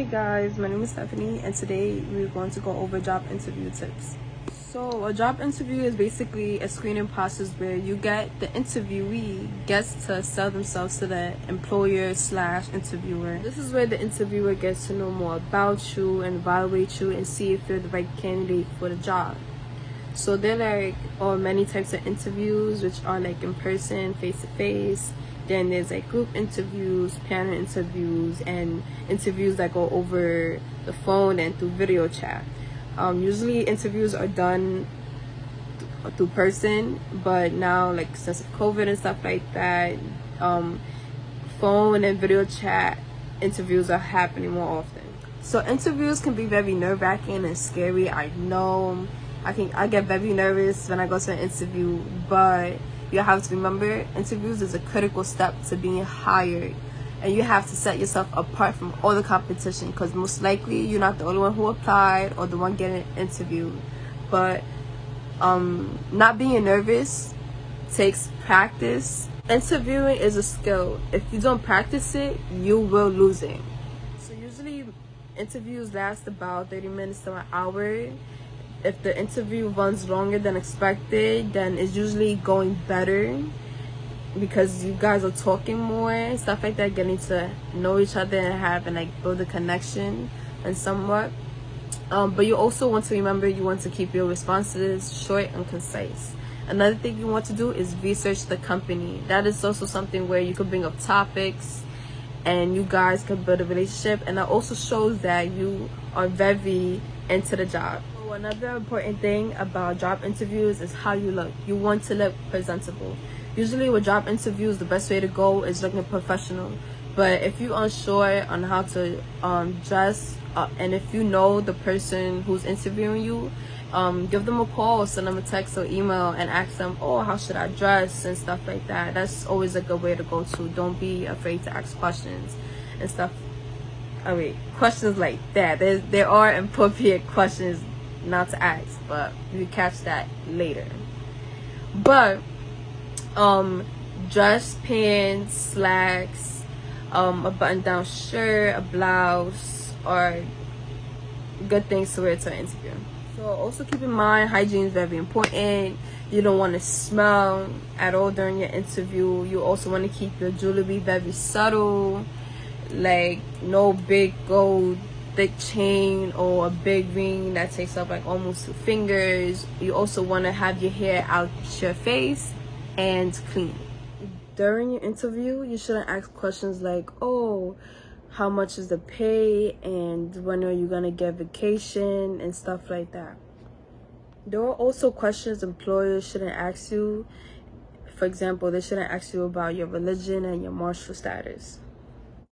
Hey guys, my name is Stephanie and today we're going to go over job interview tips. So a job interview is basically a screening process where the interviewee gets to sell themselves to the employer slash interviewer. This is where the interviewer gets to know more about you and evaluate you and see if you're the right candidate for the job. So there are many types of interviews, which are like in person, face to face. Then there's like group interviews, panel interviews, and interviews that go over the phone and through video chat. Usually interviews are done through person, but now like since COVID and stuff like that, phone and video chat interviews are happening more often. So interviews can be very nerve-wracking and scary. I know I get very nervous when I go to an interview, but you have to remember interviews is a critical step to being hired, and you have to set yourself apart from all the competition because most likely you're not the only one who applied or the one getting interviewed. But not being nervous takes practice. Interviewing is a skill. If you don't practice it, you will lose it. So usually interviews last about 30 minutes to an hour. If the interview runs longer than expected, then it's usually going better because you guys are talking more and stuff like that, getting to know each other and like build a connection and somewhat. But you also want to remember you want to keep your responses short and concise. Another thing you want to do is research the company. That is also something where you could bring up topics and you guys can build a relationship, and that also shows that you are very into the job. So another important thing about job interviews is how you look. You want to look presentable. Usually with job interviews, the best way to go is looking professional. But if you're unsure on how to dress, and if you know the person who's interviewing you, give them a call, send them a text or email and ask them, oh, how should I dress and stuff like that. That's always a good way to go to. Don't be afraid to ask questions and stuff. Questions like that. There are appropriate questions not to ask, but you catch that later. But dress pants, slacks, a button-down shirt, a blouse are good things to wear to an interview. So also keep in mind hygiene is very important. You don't want to smell at all during your interview. You also want to keep your jewelry very subtle, like no big gold thick chain or a big ring that takes up like almost 2 fingers. You also want to have your hair out your face and clean. During your interview, you shouldn't ask questions like, oh, how much is the pay and when are you gonna get vacation and stuff like that. There are also questions employers shouldn't ask you. For example, they shouldn't ask you about your religion and your marital status.